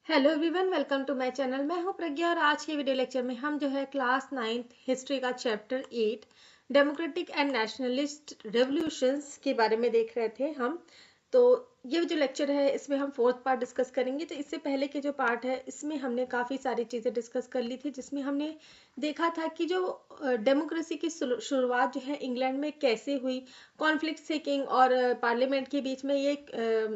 Hello everyone, welcome to my channel. मैं हूं प्रज्ञा और आज के वीडियो लेक्चर में हम जो है क्लास 9th हिस्ट्री का chapter 8 democratic and nationalist revolutions के बारे में देख रहे थे हम। तो ये जो लेक्चर है इसमें हम फोर्थ पार्ट डिस्कस करेंगे। तो इससे पहले के जो पार्ट है इसमें हमने काफ़ी सारी चीज़ें डिस्कस कर ली थी, जिसमें हमने देखा था कि जो डेमोक्रेसी की शुरुआत जो है इंग्लैंड में कैसे हुई। कॉन्फ्लिक्ट से किंग और पार्लियामेंट के बीच में ये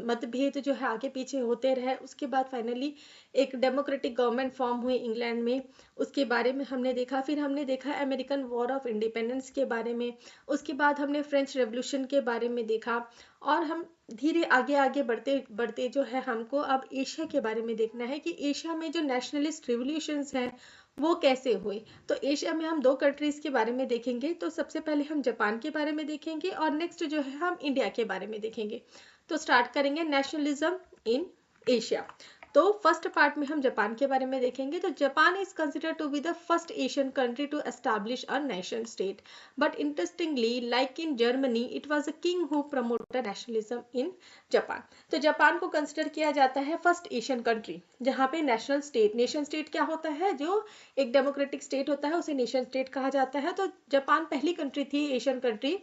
मतभेद जो है आगे पीछे होते रहे। उसके बाद फाइनली एक डेमोक्रेटिक गवर्नमेंट फॉर्म हुई इंग्लैंड में, उसके बारे में हमने देखा। फिर हमने देखा अमेरिकन वॉर ऑफ इंडिपेंडेंस के बारे में। उसके बाद हमने फ्रेंच रेवोल्यूशन के बारे में देखा। और हम धीरे आगे आगे बढ़ते बढ़ते जो है हमको अब एशिया के बारे में देखना है कि एशिया में जो नेशनलिस्ट रिवोल्यूशंस हैं वो कैसे हुए। तो एशिया में हम दो कंट्रीज के बारे में देखेंगे। तो सबसे पहले हम जापान के बारे में देखेंगे और नेक्स्ट जो है हम इंडिया के बारे में देखेंगे। तो स्टार्ट करेंगे नेशनलिज्म इन एशिया। तो फर्स्ट पार्ट में हम जापान के बारे में देखेंगे। तो Japan is considered to be the first Asian country to establish a nation state, but interestingly like in Germany it was a king who promoted nationalism in Japan. तो Japan को consider किया जाता है फर्स्ट एशियन कंट्री जहाँ पे national state, nation state क्या होता है, जो एक डेमोक्रेटिक स्टेट होता है उसे नेशन स्टेट कहा जाता है। तो जापान पहली कंट्री थी, एशियन कंट्री,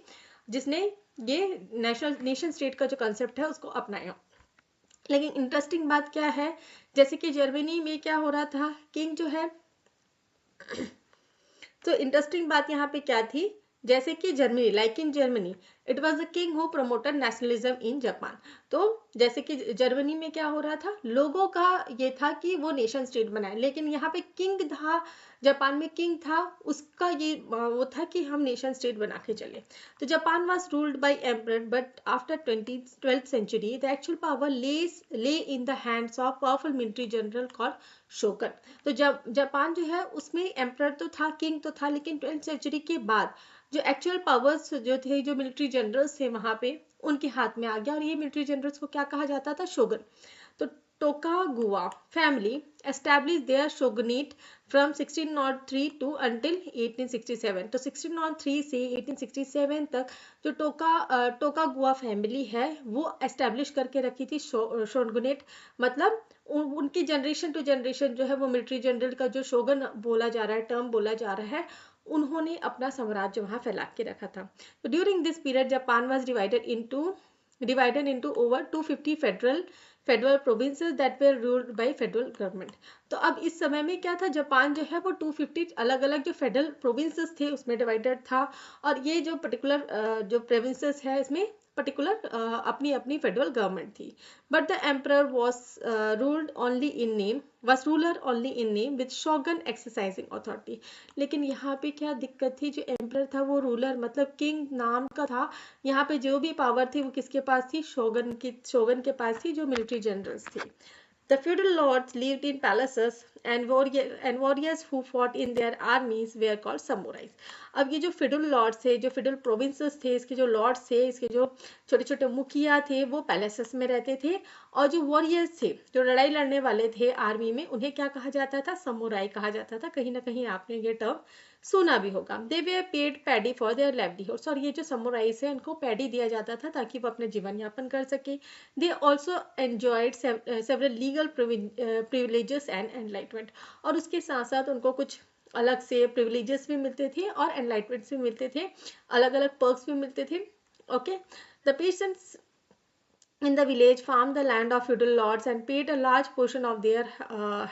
जिसने ये नेशन स्टेट का जो कंसेप्ट है उसको अपनाया। लेकिन इंटरेस्टिंग बात क्या है, जैसे कि जर्मनी में क्या हो रहा था, किंग जो है तो इंटरेस्टिंग बात यहाँ पे क्या थी, जैसे कि Germany, like in Germany it was the king who promoted nationalism in Japan. तो जैसे कि जर्मनी में क्या हो रहा था, लोगों का ये था कि वो नेशन स्टेट बनाए, लेकिन यहाँ पे किंग था, जापान में किंग था, उसका ये वो था कि हम नेशन स्टेट बना के चले। तो Japan was ruled by emperor, but after 12th century the actual power lay in the hands of powerful military general called shogun. तो जब जापान जो है उसमें एम्परर तो था, किंग तो था, लेकिन 12th सेंचुरी के बाद जो एक्चुअल पावर्स जो थे, जो मिलिट्री जनरल्स थे वहां पे उनके हाथ में आ गया। और ये मिलिट्री जनरल्स को क्या कहा जाता था, शोगन। तो Tokugawa family establish their shogunate from 1603 to until 1867। तो 1603 से 1867 तक जो टोकागुआ फैमिली है वो एस्टैब्लिश करके रखी थी शोगनेट। मतलब उनकी जनरेशन टू जनरेशन जो है वो मिलिट्री जनरल का जो शोगन बोला जा रहा है, टर्म बोला जा रहा है, उन्होंने अपना साम्राज्य वहां फैला के रखा था। तो during this period Japan was divided into over 250 federal provinces that were ruled by federal government. तो अब इस समय में क्या था, जापान जो है वो 250 अलग अलग जो फेडरल प्रोविंसेस थे उसमें डिवाइडेड था। और ये जो पर्टिकुलर जो प्रोविंसेस है इसमें पर्टिकुलर अपनी अपनी फेडरल गवर्नमेंट थी। But the emperor ruled only in name was ruler only in name with shogun exercising authority। लेकिन यहाँ पे क्या दिक्कत थी, जो एम्परर था वो रूलर मतलब किंग नाम का था। यहाँ पे जो भी पावर थी वो किसके पास थी, शोगन के पास थी, जो मिलिट्री जनरल्स थी। The feudal lords lived in palaces and warriors who fought in their armies were called samurais। अब ये जो feudal lords थे, जो feudal provinces थे, इसके जो lords थे, इसके जो छोटे छोटे मुखिया थे वो पैलेसेस में रहते थे। और जो वॉरियर्स थे, जो लड़ाई लड़ने वाले थे आर्मी में, उन्हें क्या कहा जाता था, समुराई कहा जाता था। कहीं ना कहीं आपने ये टर्म सुना भी होगा। They were paid paddy for their livelihoods. और ये जो समुराइज है इनको पैडी दिया जाता था ताकि वो अपने जीवन यापन कर सके। They also enjoyed several legal privileges and enlightenment. और उसके साथ साथ उनको कुछ अलग से प्रिविलेजेस भी मिलते थे और एनलाइटमेंट्स भी मिलते थे, अलग अलग पर्क्स भी मिलते थे। Okay, the patients in the village farmed the land of feudal lords and paid a large portion of their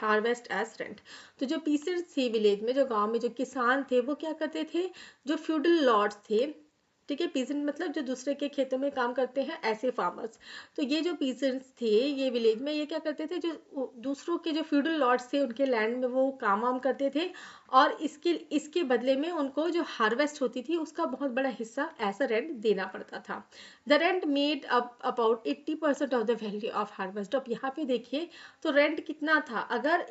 harvest as rent। तो जो पीसेंट्स थे विलेज में, जो गांव में जो किसान थे, वो क्या करते थे, जो फ्यूडल लॉर्ड्स थे, ठीक है, पीसेंट मतलब जो दूसरे के खेतों में काम करते हैं ऐसे फार्मर्स। तो ये जो पीसेंट्स थे ये विलेज में, ये क्या करते थे, जो दूसरों के जो फ्यूडल लॉर्ड्स थे उनके लैंड में वो काम वाम करते थे। और इसके बदले में उनको जो हार्वेस्ट होती थी उसका बहुत बड़ा हिस्सा ऐसा रेंट देना पड़ता था। The rent made up about 80% of the value of harvest. अब यहाँ पे देखिए तो रेंट कितना था, अगर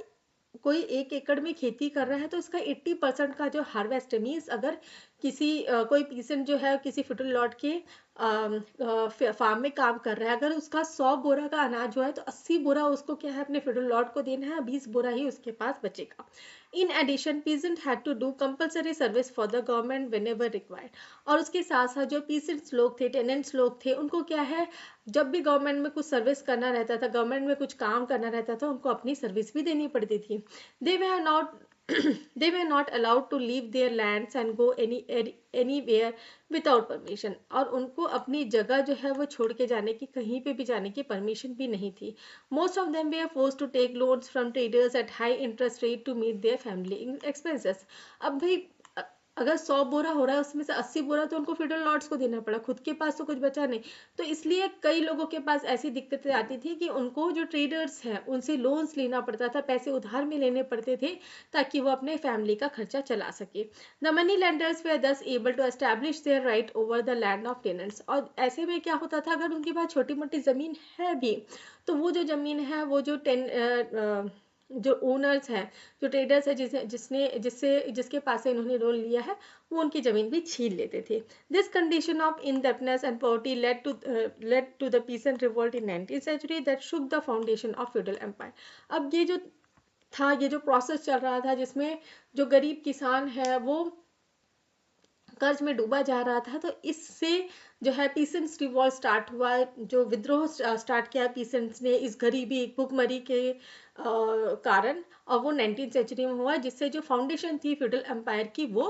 कोई 1 एकड़ में खेती कर रहा है तो उसका 80% का जो हार्वेस्ट मीन्स, अगर कोई पीसेंट जो है किसी फ्यूडल लॉर्ड के फार्म में काम कर रहा है, अगर उसका 100 बोरा का अनाज हुआ है तो 80 बोरा उसको क्या है अपने फेडरल लॉर्ड को देना है, 20 बोरा ही उसके पास बचेगा। In addition peasant had to do compulsory service for the government whenever required. और उसके साथ साथ जो पीसेंट्स लोग थे, टेनेंट्स लोग थे, उनको क्या है जब भी गवर्नमेंट में कुछ सर्विस करना रहता था, गवर्नमेंट में कुछ काम करना रहता था, उनको अपनी सर्विस भी देनी पड़ती थी। They were are not they were not allowed to leave their lands and go anywhere without permission। और उनको अपनी जगह जो है वो छोड़ के जाने की, कहीं पे भी जाने की परमिशन भी नहीं थी। Most of them were forced to take loans from traders at high interest rate to meet their family expenses। अब भाई अगर 100 बोरा हो रहा है उसमें से 80 बोरा तो उनको फेडरल लॉर्ड्स को देना पड़ा, खुद के पास तो कुछ बचा नहीं। तो इसलिए कई लोगों के पास ऐसी दिक्कतें आती थी कि उनको जो ट्रेडर्स हैं उनसे लोन्स लेना पड़ता था, पैसे उधार में लेने पड़ते थे ताकि वो अपने फैमिली का खर्चा चला सके। The money lenders were thus able to establish their right over the land of tenants. और ऐसे में क्या होता था, अगर उनके पास छोटी मोटी ज़मीन है भी तो वो जो ज़मीन है वो जो ओनर्स हैं, जो ट्रेडर्स है जिसके पास से इन्होंने लोन लिया है, वो उनकी जमीन भी छीन लेते थे। This condition of indebtedness and poverty led to the peasant revolt in 19th century that shook the foundation of feudal empire. अब ये जो था, ये जो प्रोसेस चल रहा था जिसमें जो गरीब किसान है वो कर्ज में डूबा जा रहा था, तो इससे जो है पीसेंट्स रिवॉल्ट स्टार्ट हुआ, जो विद्रोह स्टार्ट किया पीसेंट्स ने इस गरीबी भुखमरी के कारण, और वो 19th सेंचुरी में हुआ, जिससे जो फाउंडेशन थी फ्यूडल एम्पायर की वो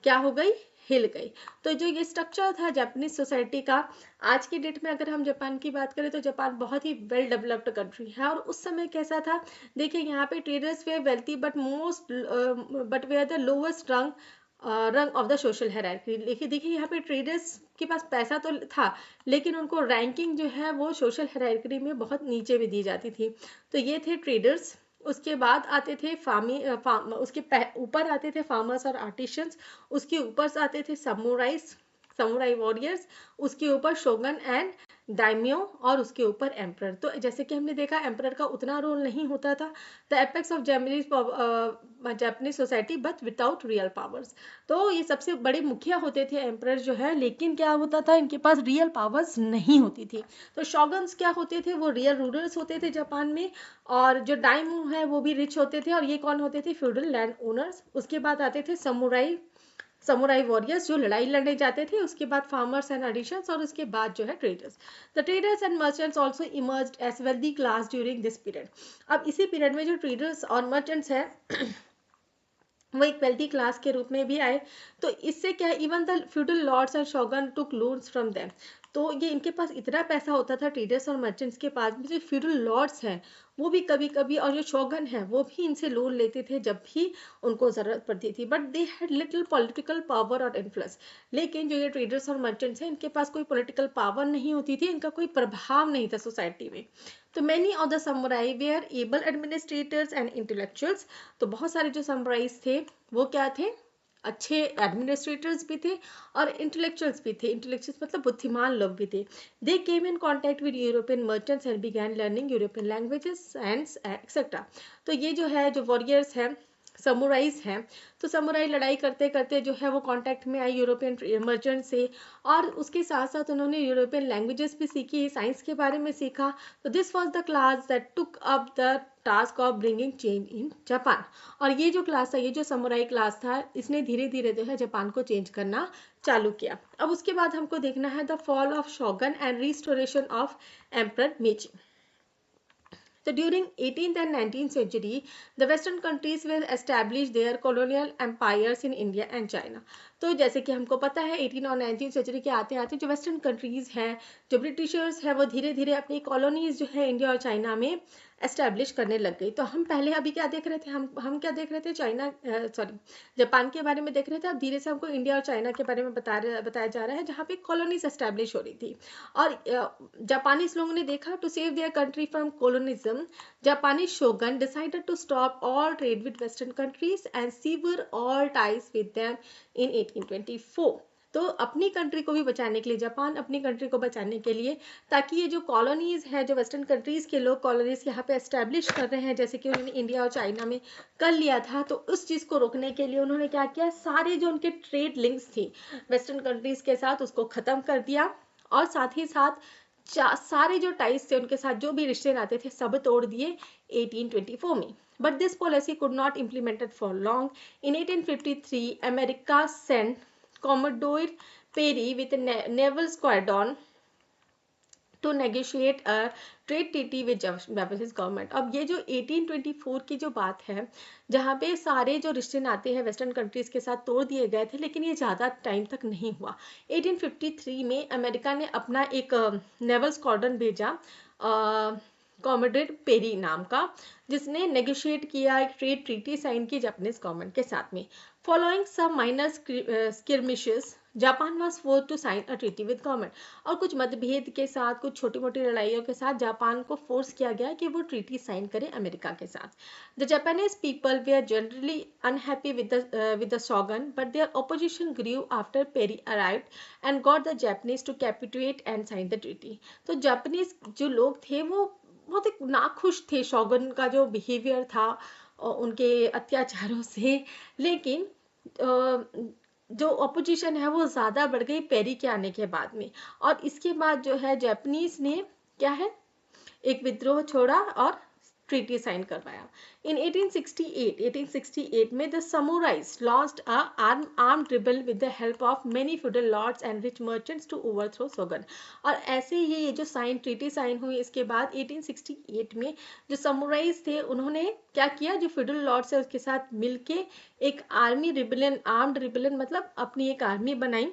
क्या हो गई, हिल गई। तो जो ये स्ट्रक्चर था जापानीज सोसाइटी का, आज की डेट में अगर हम जापान की बात करें तो जापान बहुत ही वेल डेवलप्ड कंट्री है। और उस समय कैसा था, देखिए यहाँ पे traders were wealthy but they are the lowest rung of the social hierarchy. देखिए यहाँ पे ट्रेडर्स के पास पैसा तो था, लेकिन उनको रैंकिंग जो है वो सोशल हायरार्की में बहुत नीचे भी दी जाती थी। तो ये थे ट्रेडर्स। उसके बाद आते थे उसके ऊपर आते थे फार्मर्स और आर्टिशंस, उसके ऊपर आते थे समुराई वॉरियर्स, उसके ऊपर शोगन एंड दाइम्यो, और उसके ऊपर एम्परर। तो जैसे कि हमने देखा एम्परर का उतना रोल नहीं होता था। The apex of Japanese society but without real powers. तो ये सबसे बड़े मुखिया होते थे एम्परर जो है, लेकिन क्या होता था इनके पास रियल पावर्स नहीं होती थी। तो शॉगन्स क्या होते थे, वो रियल रूलर्स होते थे जापान में, और जो दाइम्यो है वो भी रिच होते थे, और ये कौन होते थे, फ्यूडल लैंड ओनर्स। उसके बाद आते थे समुराई वॉरियर्स जो लड़ाई लड़ने जाते थे, उसके बाद फार्मर्स एंड एडिशंस, और उसके बाद जो है traders. The traders and merchants also emerged as wealthy class during this period. अब इसी पीरियड में जो ट्रेडर्स और मर्चेंट्स हैं वो एक वेल्दी क्लास के रूप में भी आए। तो इससे क्या, even the feudal lords and shogun took loans from them. तो ये इनके पास इतना पैसा होता था ट्रेडर्स और मर्चेंट्स के पास भी, जो फ्यूडल लॉर्ड्स हैं वो भी कभी कभी, और जो शोगन हैं वो भी इनसे लोन लेते थे जब भी उनको ज़रूरत पड़ती थी। But they had little political power और इन्फ्लुएंस। लेकिन जो ये ट्रेडर्स और मर्चेंट्स हैं इनके पास कोई पॉलिटिकल पावर नहीं होती थी, इनका कोई प्रभाव नहीं था सोसाइटी में। तो many of the samurai were able administrators and intellectuals. तो बहुत सारे जो समुराइज थे वो क्या थे, अच्छे एडमिनिस्ट्रेटर्स भी थे और इंटेलेक्चुअल्स भी थे। इंटेलेक्चुअल्स मतलब बुद्धिमान लोग भी थे। They came in contact with European merchants and began learning European languages and etcetera. तो ये जो है जो वॉरियर्स हैं, समुराइज हैं, तो समुराई लड़ाई करते करते जो है वो कांटेक्ट में आई यूरोपियन मर्चेंट से, और उसके साथ साथ उन्होंने यूरोपियन लैंग्वेजेस भी सीखी, साइंस के बारे में सीखा। तो this was the class that took up the task of bringing change in Japan. और ये जो क्लास था, ये जो समुराई क्लास था, इसने धीरे धीरे जो है जापान को चेंज करना चालू किया। अब उसके बाद हमको देखना है the fall of shogun and restoration of emperor Meiji. So during 18th and 19th century, the Western countries will establish their colonial empires in India and China. तो जैसे कि हमको पता है 18 और 19th सेंचुरी के आते आते जो वेस्टर्न कंट्रीज हैं, जो ब्रिटिशर्स हैं, वो धीरे धीरे अपनी कॉलोनीज जो है इंडिया और चाइना में एस्टेब्लिश करने लग गई। तो हम पहले अभी क्या देख रहे थे, हम क्या देख रहे थे, जापान के बारे में देख रहे थे। अब धीरे से हमको इंडिया और चाइना के बारे में बताया जा रहा है, जहाँ पे कॉलोनीज एस्टेब्लिश हो रही थी। और जापानीज लोगों ने देखा, to save their country from colonialism, Japanese shogun decided to stop all trade with Western countries and sever all ties with them in 1824. तो अपनी कंट्री को भी बचाने के लिए, जापान अपनी कंट्री को बचाने के लिए, ताकि ये जो कॉलोनीज हैं, जो वेस्टर्न कंट्रीज के लोग कॉलोनीज यहाँ पे एस्टेब्लिश कर रहे हैं, जैसे कि उन्होंने इंडिया और चाइना में कर लिया था, तो उस चीज़ को रोकने के लिए उन्होंने क्या किया, सारे जो उनके ट्रेड लिंक्स थी वेस्टर्न कंट्रीज के साथ उसको ख़त्म कर दिया। और साथ ही साथ सारे जो टाइज थे उनके साथ, जो भी रिश्ते नाते थे, सब तोड़ दिए 1824 में. But this policy could not implemented for long. In 1853, America sent Commodore Perry with a naval squadron to negotiate a trade treaty with Japanese government. अब ये जो 1824 की जो बात है, जहाँ पे सारे जो रिश्ते नाते हैं वेस्टर्न कंट्रीज के साथ तोड़ दिए गए थे, लेकिन ये ज़्यादा टाइम तक नहीं हुआ. 1853 में अमेरिका ने अपना एक नेवल स्क्वाड्रन भेजा कॉमोडोर पेरी नाम का, जिसने नेगोशिएट किया, एक ट्रेड ट्रीटी साइन की जापानीज गवर्नमेंट के साथ में. Following some minor skirmishes, Japan was forced to sign a treaty with government. और कुछ मतभेद के साथ, कुछ छोटी मोटी लड़ाइयों के साथ जापान को फोर्स किया गया कि वो ट्रीटी साइन करे अमेरिका के साथ. The Japanese people were generally unhappy with the shogun, but their opposition grew after Perry arrived and got the Japanese to capitulate and sign the treaty. तो Japanese जो लोग थे वो बहुत एक नाखुश थे शोगन का जो बिहेवियर था उनके अत्याचारों से, लेकिन जो अपोजिशन है वो ज़्यादा बढ़ गई पेरी के आने के बाद में. और इसके बाद जो है जापानीज ने क्या है, एक विद्रोह छोड़ा और ट्रीटी साइन करवाया. इन 1868 में the samurais launched a armed rebel with the help of many feudal lords and rich merchants to overthrow shogun. और ऐसे ही ये जो ट्रीटी साइन हुई, इसके बाद 1868 में जो समुराइज थे उन्होंने क्या किया, जो फ्यूडल लॉर्ड्स है उसके साथ मिलके एक आर्मी रिबेलियन, आर्म्ड रिबेलियन मतलब अपनी एक आर्मी बनाई,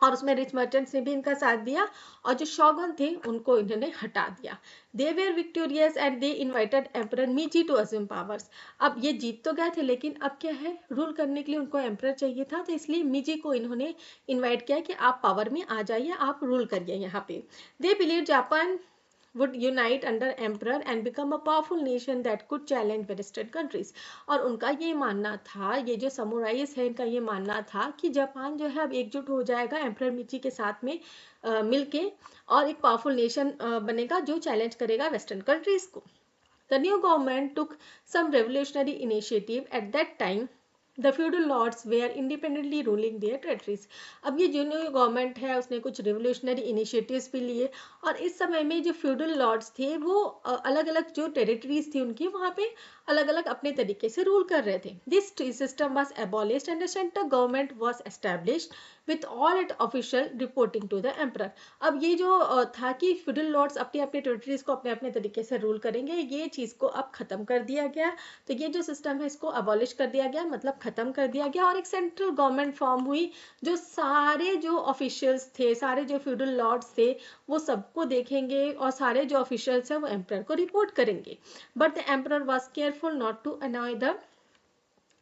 और उसमें रिच मर्चेंट्स ने भी इनका साथ दिया, और जो शोगन थे उनको इन्होंने हटा दिया. They were victorious and they invited emperor Meiji to assume powers. अब ये जीत तो गए थे, लेकिन अब क्या है, रूल करने के लिए उनको एम्परर चाहिए था, तो इसलिए मीजी को इन्होंने इन्वाइट किया कि आप पावर में आ जाइए, आप रूल करिए यहाँ पे. They believe Japan would unite under emperor and become a powerful nation that could challenge western countries. और उनका ये मानना था, ये जो समुराइज है इनका ये मानना था कि जापान जो है अब एकजुट हो जाएगा एम्परर मीची के साथ में मिलके, और एक पावरफुल नेशन बनेगा जो चैलेंज करेगा वेस्टर्न कंट्रीज को. The new government took some revolutionary initiative at that time. The feudal lords were independently ruling their territories. अब ये जो न्यू गवर्नमेंट है उसने कुछ रेवोल्यूशनरी इनिशिएटिव्स भी लिए, और इस समय में जो फ्यूडल लॉर्ड्स थे वो अलग अलग जो टेरिटरीज थी उनकी वहाँ पे अलग अलग अपने तरीके से रूल कर रहे थे. This system was abolished and the central government was established with all it official reporting to the emperor. अब ये जो था कि फ्यूडल लॉर्ड्स अपने अपने टेरिटरीज को अपने अपने तरीके से रूल करेंगे, ये चीज़ को अब खत्म कर दिया गया. तो ये जो सिस्टम है इसको अबॉलिश कर दिया गया, मतलब खत्म कर दिया गया, और एक सेंट्रल गवर्नमेंट फॉर्म हुई जो सारे जो ऑफिशियल्स थे, सारे जो फ्यूडल लॉर्ड्स थे वो सबको देखेंगे, और सारे जो ऑफिशियल्स हैं वो एम्परर को रिपोर्ट करेंगे. But the emperor was careful not to annoy the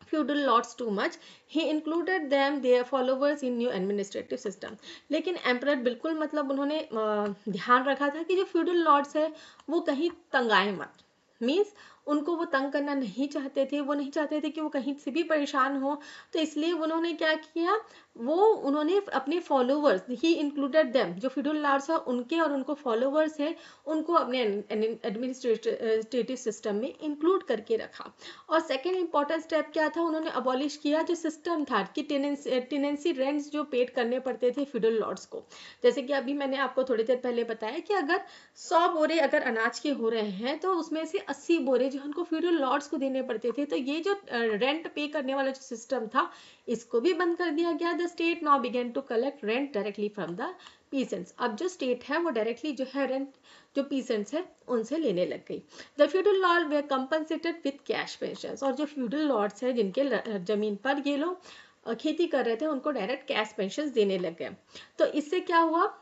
feudal lords too much. He included them their followers in new administrative system. लेकिन एम्परर बिल्कुल मतलब उन्होंने ध्यान रखा था कि जो फ्यूडल लॉर्ड्स है वो कहीं तंगाए मत, मीन्स उनको वो तंग करना नहीं चाहते थे, वो नहीं चाहते थे कि वो कहीं से भी परेशान हो. तो इसलिए उन्होंने क्या किया, वो उन्होंने अपने फॉलोवर्स, ही इंक्लूडेड देम, जो फ्यूडल लॉर्ड्स है उनके और उनको फॉलोवर्स है उनको अपने एडमिनिस्ट्रेटिव सिस्टम में इंक्लूड करके रखा. और सेकेंड इंपॉर्टेंट स्टेप क्या था, उन्होंने अबॉलिश किया जो सिस्टम था कि टेनेंसी रेंट्स जो पेड करने पड़ते थे फ्यूडल लॉर्ड्स को. जैसे कि अभी मैंने आपको थोड़ी देर पहले बताया कि अगर 100 बोरे अगर अनाज के हो रहे हैं तो उसमें से 80 बोरे जो उनको फ्यूडल लॉर्ड्स को देने पड़ते थे. तो ये जो रेंट पे करने वाला जो सिस्टम था इसको भी बंद कर दिया गया. The state now began to collect rent directly from the peasants. अब जो स्टेट है वो डायरेक्टली जो है रेंट जो पीसेंट्स है उनसे लेने लग गई. The feudal Lord way compensated with cash pensions. और जो फ्यूडल लॉर्ड्स है जिनके जमीन पर ये लोग खेती कर रहे थे उनको डायरेक्ट कैश पेंशन देने लग गए. तो इससे क्या हुआ,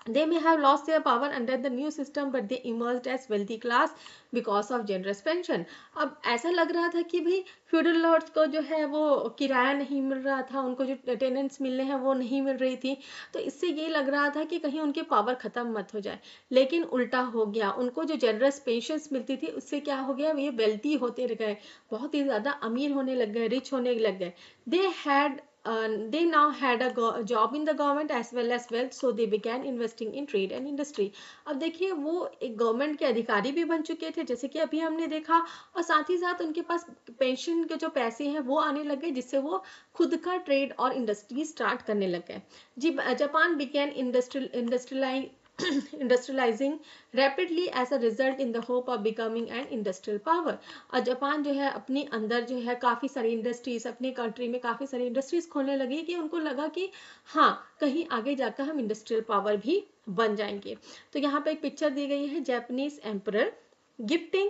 they may have lost their power under the new system but they emerged as wealthy class because of generous pension. अब ऐसा लग रहा था कि भाई फ्यूडल लॉर्ड्स को जो है वो किराया नहीं मिल रहा था, उनको जो टेनेंट्स मिलने हैं वो नहीं मिल रही थी, तो इससे ये लग रहा था कि कहीं उनकी पावर खत्म मत हो जाए. लेकिन उल्टा हो गया, उनको जो जनरस पेंशन्स मिलती थी उससे क्या हो गया, ये वेल्थी होते गए, बहुत ही ज़्यादा अमीर होने लग गए, रिच होने लग गए. They had they now had a job in the government as well as wealth, so they began investing in trade and industry. अब देखिए वो एक गवर्नमेंट के अधिकारी भी बन चुके थे जैसे कि अभी हमने देखा, और साथ ही साथ उनके पास पेंशन के जो पैसे हैं वो आने लगे, जिससे वो खुद का ट्रेड और इंडस्ट्री स्टार्ट करने लग गए जी। Japan began industrialising rapidly as a result in the hope of becoming an industrial power. और जापान जो है अपने अंदर जो है काफ़ी सारी इंडस्ट्रीज, अपने कंट्री में काफ़ी सारी इंडस्ट्रीज खोलने लगी कि उनको लगा कि हाँ कहीं आगे जाकर हम इंडस्ट्रियल पावर भी बन जाएंगे। तो यहाँ पे एक पिक्चर दी गई है, Japanese emperor gifting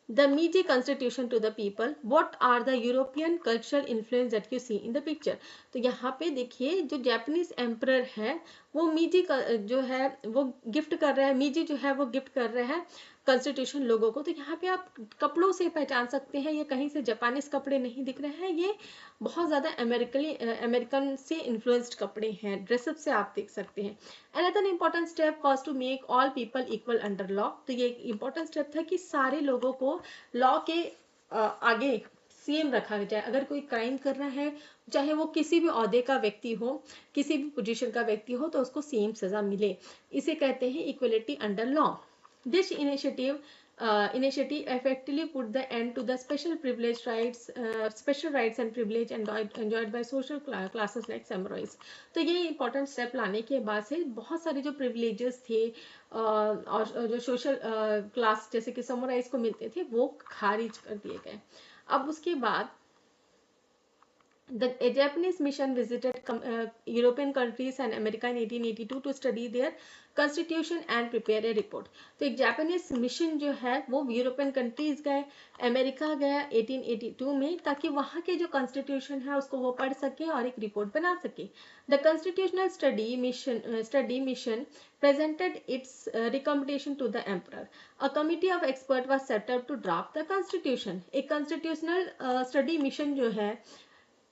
the Meiji constitution to the people. What are the European cultural influence that you see in the picture? तो यहाँ पे देखिए जो जापानीज एम्परर है वो मीजी का जो है वो गिफ्ट कर रहा है, मीजी जो है वो गिफ्ट कर रहा है कॉन्स्टिट्यूशन लोगों को। तो यहाँ पे आप कपड़ों से पहचान सकते हैं, ये कहीं से जापानीज कपड़े नहीं दिख रहे हैं, ये बहुत ज़्यादा अमेरिकन से इन्फ्लुएंस्ड कपड़े हैं, ड्रेसअप से आप देख सकते हैं। Another important step was to make all people equal under law. तो ये एक इम्पॉर्टेंट स्टेप था कि सारे लोगों को लॉ के आगे सेम रखा जाए। अगर कोई क्राइम कर रहा है, चाहे वो किसी भी ओहदे का व्यक्ति हो, किसी भी पोजीशन का व्यक्ति हो, तो उसको सेम सजा मिले, इसे कहते हैं equality under law. This initiative effectively put the end to the special rights and privilege enjoyed by social classes like samurais। तो ये important step लाने के बाद से बहुत सारे जो privileges थे और जो social class जैसे कि samurais को मिलते थे वो खारिज कर दिए गए। अब उसके बाद a Japanese mission visited European countries and America in 1882 to study their constitution and prepare a report। तो एक जापानीज मिशन जो है वो यूरोपियन कंट्रीज गए, अमेरिका गया 1882 में, ताकि वहाँ के जो कॉन्स्टिट्यूशन है उसको वो पढ़ सके और एक रिपोर्ट बना सके। The constitutional study mission presented its recommendation to the emperor. A committee of experts was set up to draft the constitution। एक कॉन्स्टिट्यूशनल स्टडी मिशन जो है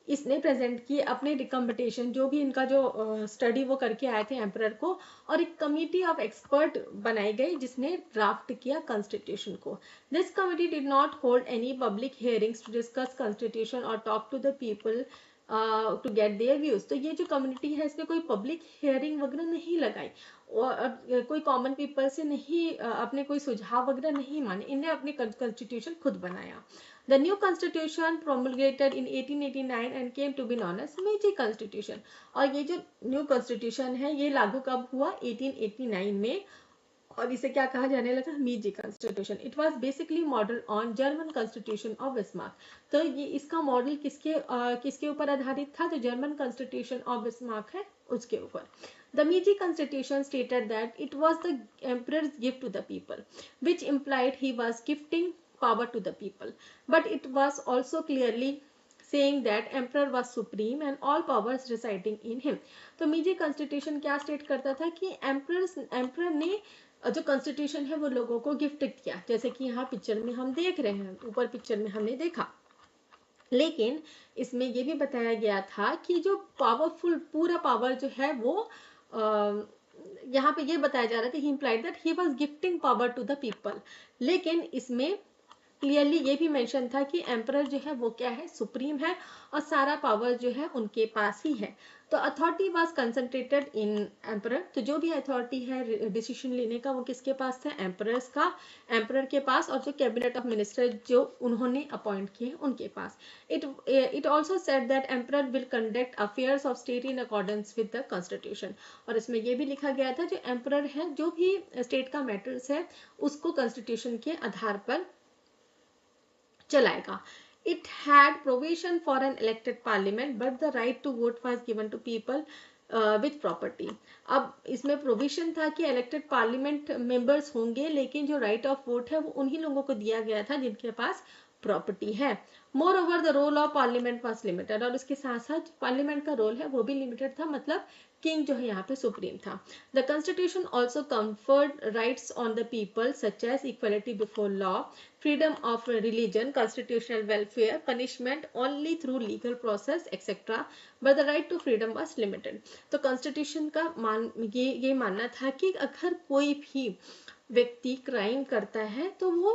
इसने प्रेजेंट किए अपने रिकमेंडेशन, जो भी इनका जो स्टडी वो करके आए थे एम्परर को, और एक कमिटी ऑफ एक्सपर्ट बनाई गई जिसने ड्राफ्ट किया कॉन्स्टिट्यूशन को। This committee did not hold any public hearings to discuss constitution और talk to the people to get their views. तो ये जो कम्युनिटी है इसने कोई पब्लिक हियरिंग वगैरह नहीं लगाई और कोई कॉमन पीपल से नहीं अपने कोई सुझाव वगैरह नहीं माने, इन्हें अपने कॉन्स्टिट्यूशन खुद बनाया। The new constitution promulgated in 1889 and came to be known as Meiji Constitution। और ये जो न्यू कॉन्स्टिट्यूशन है ये लागू कब हुआ? 1889 में, और इसे क्या कहा जाने लगा? मीजी constitution. It was basically model on German constitution of Bismarck. तो ये इसका मॉडल किसके ऊपर आधारित था? जो जर्मन कॉन्स्टिट्यूशन ऑफ बिस्मार्क है उसके ऊपर। The Meiji Constitution stated that it was the emperor's gift to the people, which implied he was gifting power to the people, but it was also clearly saying that emperor was supreme and all powers residing in him। तो मीजी constitution क्या state करता था कि emperor ने जो constitution है वो लोगों को गिफ्ट किया, जैसे कि यहाँ पिक्चर में हम देख रहे हैं, ऊपर पिक्चर में हमने देखा। लेकिन इसमें ये भी बताया गया था कि जो पावरफुल पूरा पावर जो है वो यहाँ पे ये बताया जा रहा था, he implied that he was gifting power to the people. लेकिन इसमें क्लियरली ये भी मेंशन था कि एम्परर जो है वो क्या है? सुप्रीम है और सारा पावर जो है उनके पास ही है। तो authority was concentrated in emperor. तो जो भी अथॉरिटी है डिसीजन लेने का वो किसके पास था? एम्परर के पास, और जो कैबिनेट ऑफ मिनिस्टर जो उन्होंने अपॉइंट किए उनके पास। It also said that emperor will conduct affairs of state in accordance with the constitution. और इसमें ये भी लिखा गया था जो एम्परर है जो भी स्टेट का मैटर्स है उसको कॉन्स्टिट्यूशन के आधार पर चलाएगा। It had provision for an elected parliament, but the right to vote was given to people with property। अब इसमें प्रोविजन था कि इलेक्टेड पार्लियामेंट मेंबर्स होंगे, लेकिन जो राइट ऑफ वोट है वो उन्हीं लोगों को दिया गया था जिनके पास प्रॉपर्टी है। Moreover the role of parliament was limited. और उसके साथ साथ पार्लियामेंट का रोल है वो भी लिमिटेड था, मतलब किंग जो है यहाँ पे सुप्रीम था। The constitution also conferred rights on the people such as equality before law, freedom of religion, constitutional welfare, punishment only through legal process, etc. But the right to freedom was limited। तो constitution का ये मानना था कि अगर कोई भी व्यक्ति क्राइम करता है तो वो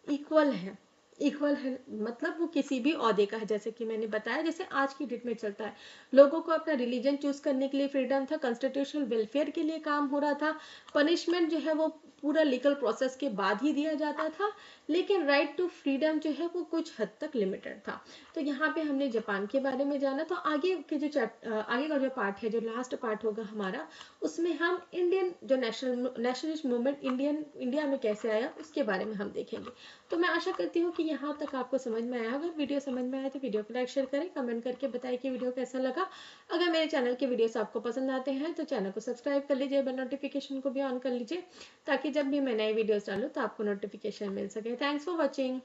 इक्वल है, इक्वल है, मतलब वो किसी भी ओहदे का है, जैसे कि मैंने बताया, जैसे आज की डेट में चलता है, लोगों को अपना रिलीजन चूज करने के लिए फ्रीडम था, कॉन्स्टिट्यूशनल वेलफेयर के लिए काम हो रहा था, पनिशमेंट जो है वो पूरा लीगल प्रोसेस के बाद ही दिया जाता था, लेकिन राइट टू फ्रीडम जो है वो कुछ हद तक लिमिटेड था। तो यहाँ पे हमने जापान के बारे में जाना, तो आगे के जो आगे का जो पार्ट है, जो लास्ट पार्ट होगा हमारा, उसमें हम इंडियन जो नेशनलिस्ट मूवमेंट इंडिया में कैसे आया उसके बारे में हम देखेंगे। तो मैं आशा करती हूँ कि यहाँ तक आपको समझ में आया होगा। वीडियो समझ में आया तो वीडियो को लाइक शेयर करें, कमेंट करके बताएं कि वीडियो कैसा लगा। अगर मेरे चैनल के वीडियोस आपको पसंद आते हैं तो चैनल को सब्सक्राइब कर लीजिए, बेल नोटिफिकेशन को भी ऑन कर लीजिए, ताकि जब भी मैं नए वीडियोस डालूँ तो आपको नोटिफिकेशन मिल सके। Thanks for watching.